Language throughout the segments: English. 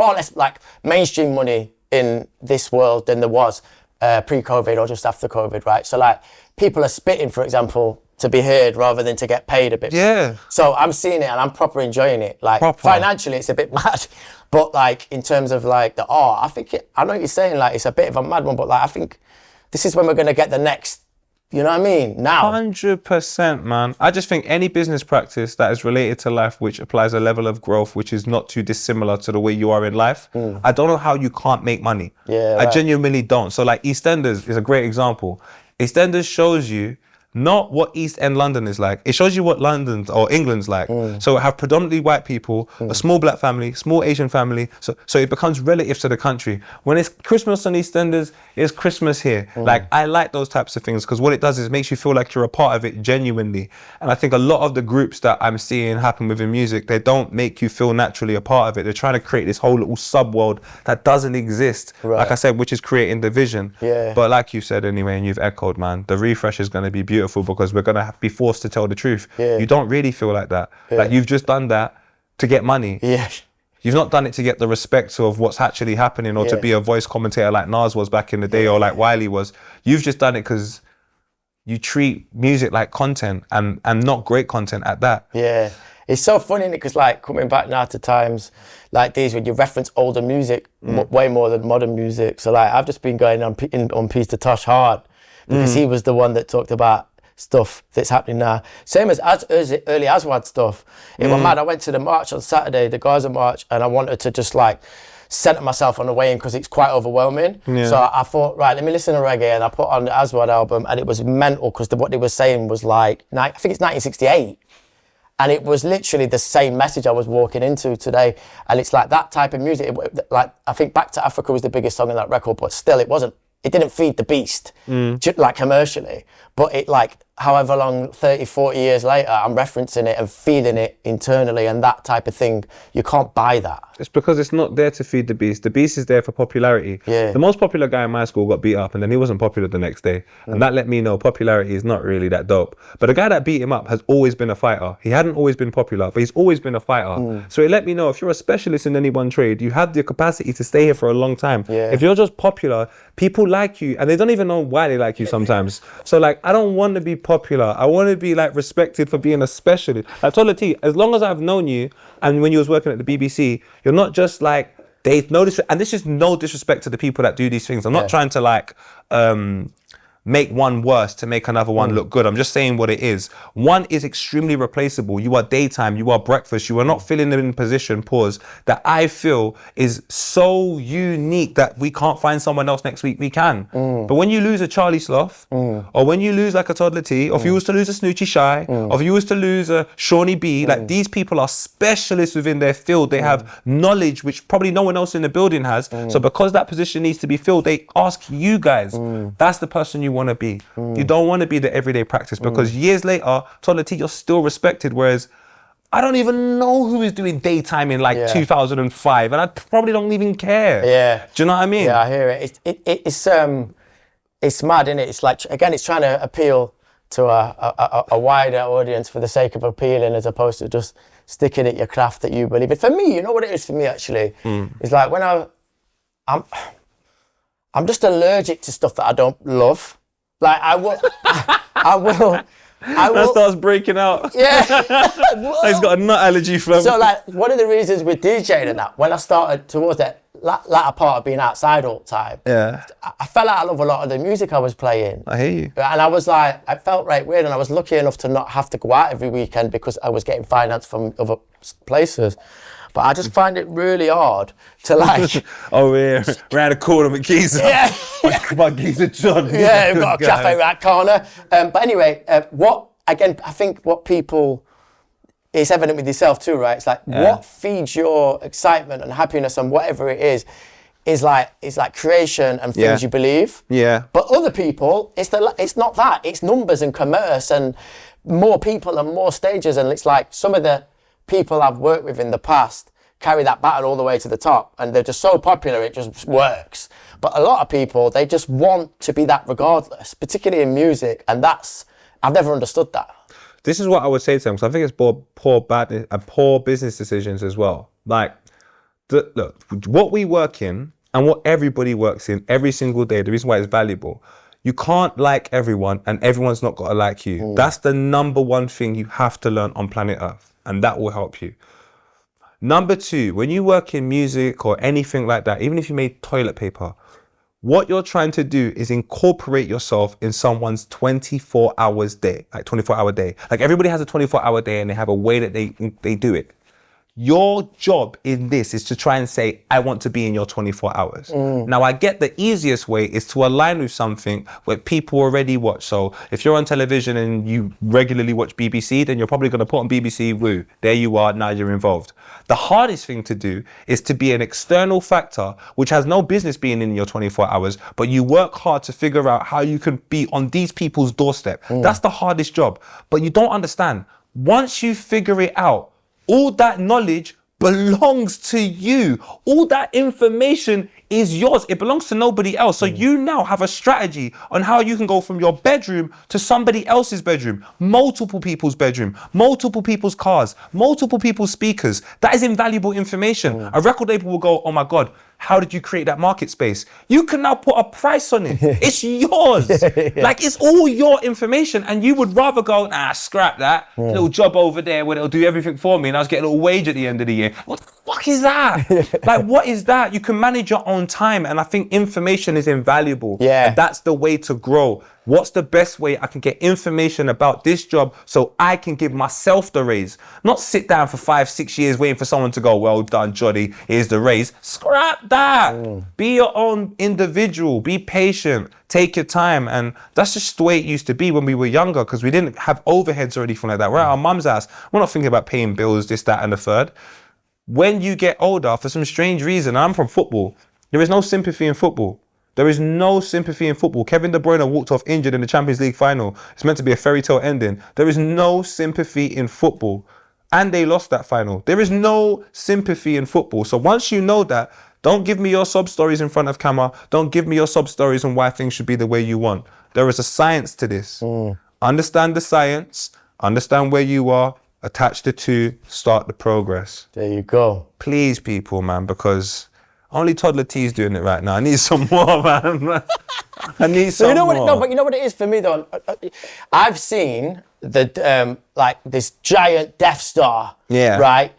far less like mainstream money in this world than there was pre-COVID or just after COVID, right? So like people are spitting, for example, to be heard rather than to get paid a bit. Yeah. So I'm seeing it and I'm proper enjoying it. Like financially, it's a bit mad, but like in terms of like the art, I think I know what you're saying. Like it's a bit of a mad one, but like I think this is when we're gonna get the next. You know what I mean? Now. 100%, man. I just think any business practice that is related to life, which applies a level of growth, which is not too dissimilar to the way you are in life, I don't know how you can't make money. Yeah. I genuinely don't. So like EastEnders is a great example. EastEnders shows you not what East End London is like. It shows you what London or England's like. So it have predominantly white people, a small black family, small Asian family. So it becomes relative to the country. When it's Christmas on EastEnders, it's Christmas here. Like I like those types of things because what it does is it makes you feel like you're a part of it genuinely. And I think a lot of the groups that I'm seeing happen within music, they don't make you feel naturally a part of it. They're trying to create this whole little sub-world that doesn't exist. Right. Like I said, which is creating division. Yeah. But like you said anyway, and you've echoed, man, the refresh is going to be beautiful because we're going to be forced to tell the truth. Yeah. You don't really feel like that. Yeah. Like you've just done that to get money. Yeah. You've not done it to get the respect of what's actually happening or to be a voice commentator like Nas was back in the day or like Wiley was. You've just done it because you treat music like content and not great content at that. Yeah. It's so funny because like coming back now to times like these when you reference older music way more than modern music. So like I've just been going on Peace to Tosh hard because he was the one that talked about stuff that's happening now. Same as early Aswad stuff. It was mad. I went to the march on Saturday, the Gaza march, and I wanted to just like center myself on the way in because it's quite overwhelming. Yeah. So I thought, right, let me listen to reggae, and I put on the Aswad album, and it was mental because what they were saying was like, I think it's 1968. And it was literally the same message I was walking into today. And it's like that type of music. Like I think Back to Africa was the biggest song in that record, but still it didn't feed the beast, like commercially. But it like, however long, 30, 40 years later, I'm referencing it and feeding it internally and that type of thing. You can't buy that. It's because it's not there to feed the beast. The beast is there for popularity. Yeah. The most popular guy in my school got beat up and then he wasn't popular the next day. And that let me know popularity is not really that dope. But the guy that beat him up has always been a fighter. He hadn't always been popular, but he's always been a fighter. So it let me know if you're a specialist in any one trade, you have the capacity to stay here for a long time. Yeah. If you're just popular, people like you and they don't even know why they like you sometimes. So like, I don't want to be popular. I want to be like respected for being a specialist. Like Toddla T, as long as I've known you and when you was working at the BBC, you're not just like, they know this, and this is no disrespect to the people that do these things. I'm not trying to like, make one worse to make another one look good. I'm just saying what it is. One is extremely replaceable. You are daytime, you are breakfast, you are not filling in position, that I feel is so unique that we can't find someone else next week, we can. But when you lose a Charlie Sloth, or when you lose like a Toddla T, or if you was to lose a Snoochie Shy, or if you was to lose a Shawnee B, like these people are specialists within their field. They have knowledge which probably no one else in the building has. So because that position needs to be filled, they ask you guys. That's the person you want to be. You don't want to be the everyday practice because years later, Toddla T, you're still respected. Whereas I don't even know who is doing daytime in like 2005, and I probably don't even care. Yeah. Do you know what I mean? Yeah, I hear it. It's mad, isn't it? It's like, again, it's trying to appeal to a wider audience for the sake of appealing, as opposed to just sticking at your craft that you believe in. For me, you know what it is for me actually? It's like when I'm just allergic to stuff that I don't love. Like I will. That starts breaking out. Yeah. He's got a nut allergy from. So like one of the reasons with DJing and that, when I started towards that latter part of being outside all the time, I fell out of love a lot of the music I was playing. I hear you. And I was like, I felt right weird, and I was lucky enough to not have to go out every weekend because I was getting finance from other places. But I just find it really hard to like... Oh yeah, round the corner with Geezer. Yeah. My Geezer John. Yeah, we've got a cafe right corner. But anyway, I think what people... It's evident with yourself too, right? It's like what feeds your excitement and happiness and whatever it is like creation and things you believe. Yeah. But other people, it's not that. It's numbers and commerce and more people and more stages. And it's like some of the people I've worked with in the past carry that baton all the way to the top, and they're just so popular it just works. But a lot of people, they just want to be that regardless, particularly in music, and I've never understood that. This is what I would say to them, because I think it's poor business decisions as well. Like, look, what we work in and what everybody works in every single day, the reason why it's valuable, you can't like everyone and everyone's not got to like you. That's the number one thing you have to learn on planet Earth, and that will help you. Number two, when you work in music or anything like that, even if you made toilet paper, what you're trying to do is incorporate yourself in someone's 24 hours day, like 24-hour day. Like everybody has a 24-hour day and they have a way that they do it. Your job in this is to try and say, I want to be in your 24 hours. Now, I get the easiest way is to align with something where people already watch. So if you're on television and you regularly watch BBC, then you're probably going to put on BBC, woo, there you are, now you're involved. The hardest thing to do is to be an external factor, which has no business being in your 24 hours, but you work hard to figure out how you can be on these people's doorstep. That's the hardest job. But you don't understand. Once you figure it out, all that knowledge belongs to you. All that information is yours. It belongs to nobody else. So you now have a strategy on how you can go from your bedroom to somebody else's bedroom, multiple people's bedroom, multiple people's cars, multiple people's speakers. That is invaluable information. A record label will go, oh my God, how did you create that market space? You can now put a price on it. It's yours. Like, it's all your information, and you would rather go, nah, scrap that little job over there where it'll do everything for me and I was getting a little wage at the end of the year. What the fuck is that? Like, what is that? You can manage your own time, and I think information is invaluable. And that's the way to grow. What's the best way I can get information about this job so I can give myself the raise? Not sit down for 5-6 years waiting for someone to go, well done, Johnny, here's the raise. Scrap that. Be your own individual. Be patient. Take your time. And that's just the way it used to be when we were younger, because we didn't have overheads or anything like that. We're at our mum's house. We're not thinking about paying bills, this, that, and the third. When you get older, for some strange reason, I'm from football, there is no sympathy in football. There is no sympathy in football. Kevin De Bruyne walked off injured in the Champions League final. It's meant to be a fairy tale ending. There is no sympathy in football. And they lost that final. There is no sympathy in football. So once you know that, don't give me your sob stories in front of camera. Don't give me your sob stories on why things should be the way you want. There is a science to this. Understand the science. Understand where you are. Attach the two. Start the progress. There you go. Please, people, man, because only Toddla T is doing it right now. I need some more, man. I need some more. But you know what it is for me, though? I've seen the like this giant Death Star, right?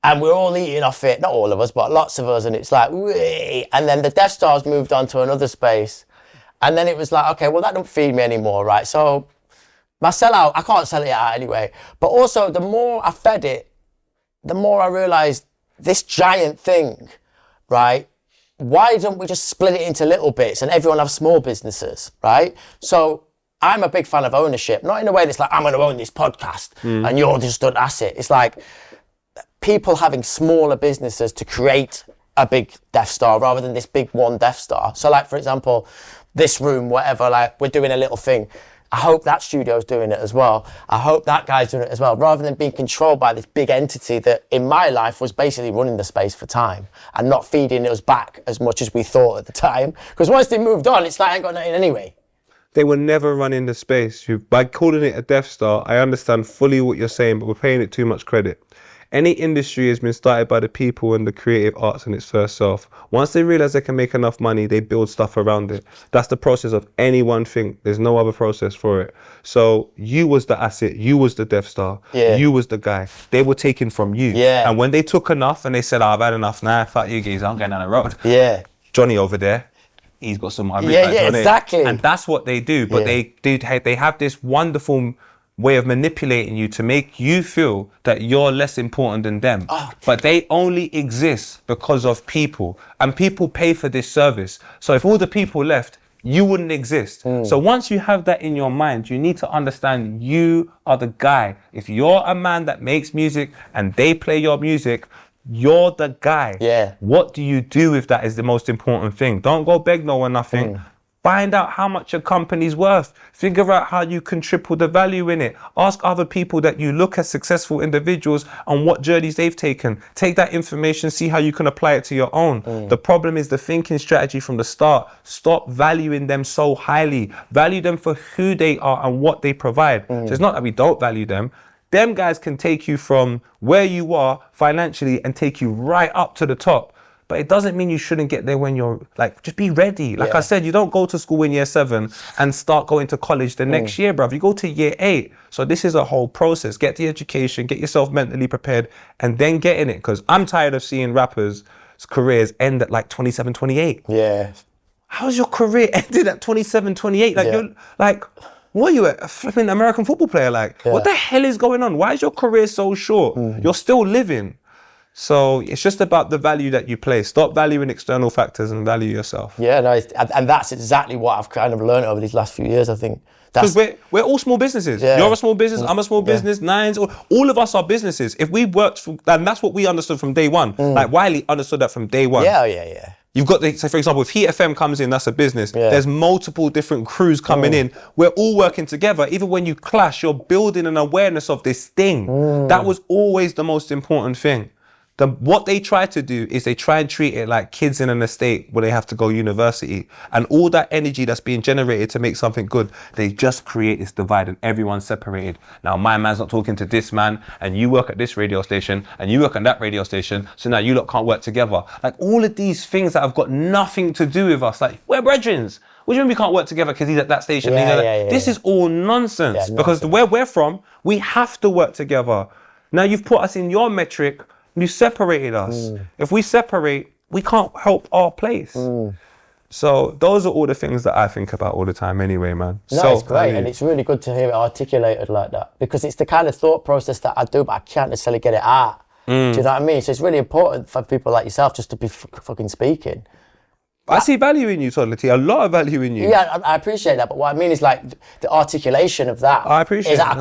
And we're all eating off it. Not all of us, but lots of us. And it's like, whee! And then the Death Star's moved on to another space. And then it was like, okay, well, that don't feed me anymore, right? So my sellout, I can't sell it out anyway. But also, the more I fed it, the more I realised this giant thing, right? Why don't we just split it into little bits and everyone have small businesses, right? So I'm a big fan of ownership, not in a way that's like, I'm going to own this podcast and you're just an asset. It's like people having smaller businesses to create a big Death Star rather than this big one Death Star. So like, for example, this room, whatever, like we're doing a little thing. I hope that studio's doing it as well. I hope that guy's doing it as well, rather than being controlled by this big entity that in my life was basically running the space for time and not feeding us back as much as we thought at the time. Because once they moved on, it's like I ain't got nothing anyway. They will never run in the space. By calling it a Death Star, I understand fully what you're saying, but we're paying it too much credit. Any industry has been started by the people and the creative arts in its first self. Once they realize they can make enough money, they build stuff around it. That's the process of any one thing. There's no other process for it. So you was the asset, you was the Death Star, you was the guy. They were taken from you. And when they took enough and they said, I've had enough now, fuck you guys, I'm going down the road. Johnny over there, he's got some other exactly. And that's what they do. But they have this wonderful way of manipulating you to make you feel that you're less important than them. But they only exist because of people, and people pay for this service. So if all the people left, you wouldn't exist. So once you have that in your mind, you need to understand you are the guy. If you're a man that makes music and they play your music, you're the guy. What do you do with that is the most important thing. Don't go beg no one nothing. Find out how much your company's worth. Figure out how you can triple the value in it. Ask other people that you look at successful individuals on what journeys they've taken. Take that information, see how you can apply it to your own. The problem is the thinking strategy from the start. Stop valuing them so highly. Value them for who they are and what they provide. So it's not that we don't value them. them guys can take you from where you are financially and take you right up to the top. But it doesn't mean you shouldn't get there when you're like, just be ready. Like I said, you don't go to school in year 7 and start going to college the next year, bruv. You go to year 8. So this is a whole process. Get the education, get yourself mentally prepared, and then get in it. Because I'm tired of seeing rappers' careers end at like 27, 28. Yeah. How's your career ended at 27, 28? Like, you're like, what are you, a flipping American football player? Like, what the hell is going on? Why is your career so short? You're still living. So it's just about the value that you place. Stop valuing external factors and value yourself. Yeah, no, and that's exactly what I've kind of learned over these last few years, I think. Because we're all small businesses. You're a small business, I'm a small business, Nines, all of us are businesses. If we worked, and that's what we understood from day one. Like Wiley understood that from day one. Yeah. You've got so for example, if Heat FM comes in, that's a business. There's multiple different crews coming in. We're all working together. Even when you clash, you're building an awareness of this thing. That was always the most important thing. What they try to do is they try and treat it like kids in an estate where they have to go university, and all that energy that's being generated to make something good, they just create this divide and everyone's separated. Now my man's not talking to this man, and you work at this radio station and you work on that radio station, so now you lot can't work together. Like all of these things that have got nothing to do with us, like we're brethren. What do you mean we can't work together because he's at that station? This is all nonsense, because where we're from, we have to work together. Now you've put us in your metric. You separated us. If we separate, we can't help our place. So those are all the things that I think about all the time anyway, man. No, it's great, and it's really good to hear it articulated like that, because it's the kind of thought process that I do, but I can't necessarily get it out. Do you know what I mean? So it's really important for people like yourself just to be fucking speaking. I see value in you, Toddla T, a lot of value in you. Yeah, I appreciate that, but what I mean is like the articulation of that. I appreciate that.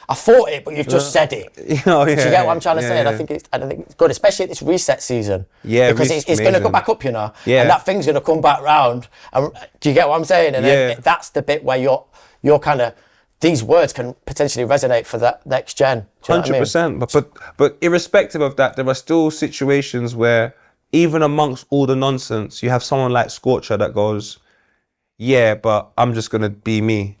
I thought it, but you've just said it. Do you get what I'm trying to say? And I think it's good, especially at this reset season. Yeah, because it's going to go back up, you know, and that thing's going to come back round. And do you get what I'm saying? And then that's the bit where you're kind of, these words can potentially resonate for that next gen. 100%. But irrespective of that, there are still situations where, even amongst all the nonsense, you have someone like Scorcher that goes, yeah, but I'm just going to be me.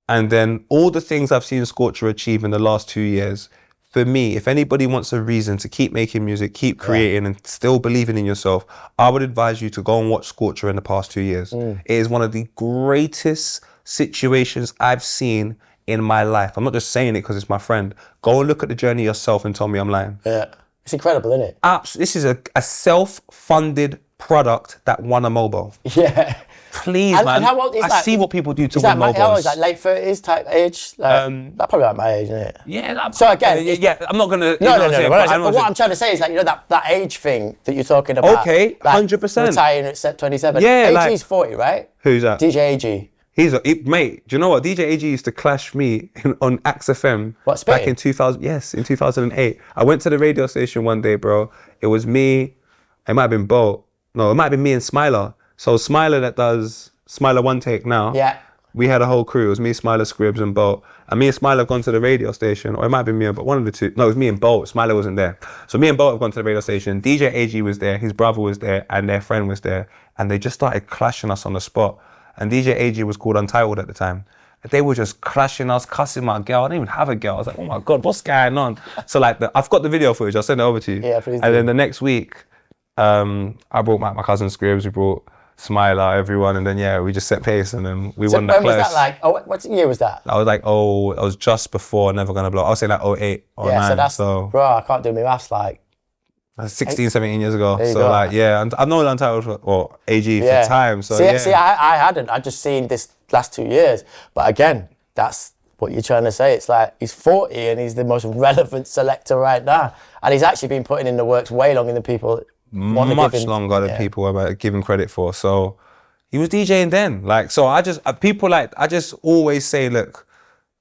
And then all the things I've seen Scorcher achieve in the last 2 years, for me, if anybody wants a reason to keep making music, keep creating and still believing in yourself, I would advise you to go and watch Scorcher in the past 2 years. It is one of the greatest situations I've seen in my life. I'm not just saying it because it's my friend. Go and look at the journey yourself and tell me I'm lying. Yeah. It's incredible, isn't it? This is a self-funded product that won a mobile. Yeah. Please, man. And how old is I see what people do to is win mobiles. How old is that? Late 30s type age? Like, that's probably like my age, isn't it? Yeah. So again, I'm not gonna. No. But what I'm trying to say is, like, you know, that age thing that you're talking about. Okay, like, 100%. Retiring at 27. Yeah, AG's 40, right? Who's that? DJ AG. Mate, do you know what? DJ AG used to clash me on Axe FM back in 2000. Yes, in 2008. I went to the radio station one day, bro. It was me. It might have been Bo. No, it might have been me and Smiler. So Smiler that does Smiler One Take now. Yeah. We had a whole crew. It was me, Smiler, Scribs, and Bo. And me and Smiler have gone to the radio station, or it might have been me, but one of the two. No, it was me and Bo. Smiler wasn't there. So me and Bo have gone to the radio station. DJ AG was there, his brother was there, and their friend was there. And they just started clashing us on the spot. And DJ AG was called Untitled at the time. They were just clashing us, cussing my girl. I didn't even have a girl. I was like, oh my God, what's going on? So like, I've got the video footage. I'll send it over to you. Yeah, please do. And then the next week, I brought my cousin Scribs, we brought Smiler, everyone, and then we just set pace, and then we won that clash. When was that like? Oh, what year was that? I was like, I was just before Never Gonna Blow. I was saying like 08 or 09. Bro, I can't do my maths like. 16, 17 years ago. So like, I've known Untitled or AG for time. So See, I hadn't. I'd just seen this last 2 years. But again, that's what you're trying to say. It's like he's 40 and he's the most relevant selector right now. And he's actually been putting in the works way longer than people want to give him. Much longer than people are giving credit for. So he was DJing then. Like, so I just always say, look,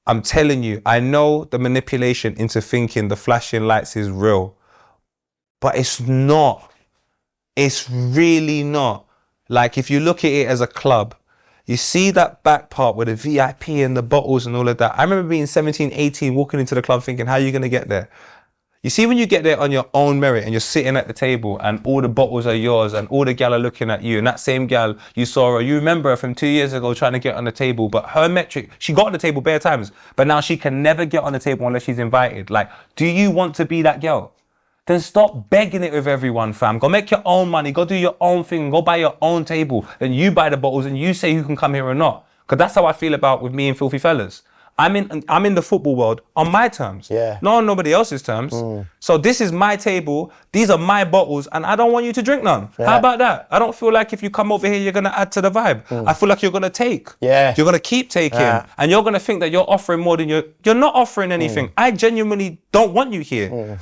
I'm telling you, I know the manipulation into thinking the flashing lights is real. But it's not. It's really not. Like, if you look at it as a club, you see that back part with the VIP and the bottles and all of that. I remember being 17, 18, walking into the club thinking, how are you going to get there? You see when you get there on your own merit and you're sitting at the table and all the bottles are yours and all the gal are looking at you, and that same gal, you saw her, you remember her from 2 years ago trying to get on the table, but her metric, she got on the table bare times, but now she can never get on the table unless she's invited. Like, do you want to be that girl? Then stop begging it with everyone, fam. Go make your own money, go do your own thing, go buy your own table, and you buy the bottles and you say who can come here or not. Because that's how I feel about with me and Filthy Fellas. I'm in the football world on my terms, not on nobody else's terms. So this is my table, these are my bottles, and I don't want you to drink none. How about that? I don't feel like if you come over here, you're gonna add to the vibe. I feel like you're gonna take. You're gonna keep taking, and you're gonna think that you're offering more than you're not offering anything. I genuinely don't want you here.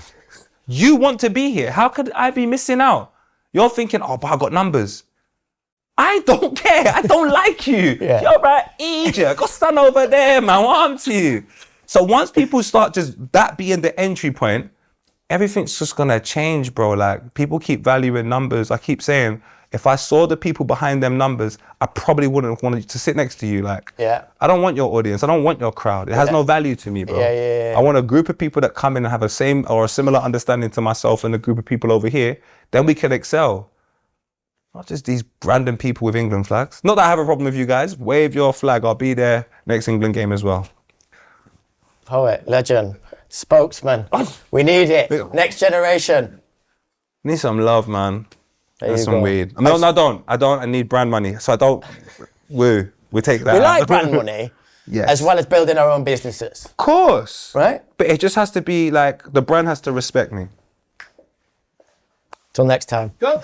You want to be here. How could I be missing out? You're thinking, oh, but I got numbers. I don't care. I don't like you. You're right, idiot. Go stand over there, man. What happened to you? So once people start just that being the entry point, everything's just gonna change, bro. Like, people keep valuing numbers. I keep saying, if I saw the people behind them numbers, I probably wouldn't want to sit next to you. Like, I don't want your audience. I don't want your crowd. It has no value to me, bro. I want a group of people that come in and have a same or a similar understanding to myself and a group of people over here. Then we can excel. Not just these random people with England flags. Not that I have a problem with you guys. Wave your flag. I'll be there next England game as well. Poet, legend, spokesman. We need it. Next generation. Need some love, man. That's some weed. No, I don't. I need brand money. So I don't. We take that. We like brand money. As well as building our own businesses. Of course. Right? But it just has to be like, the brand has to respect me. Till next time. Go.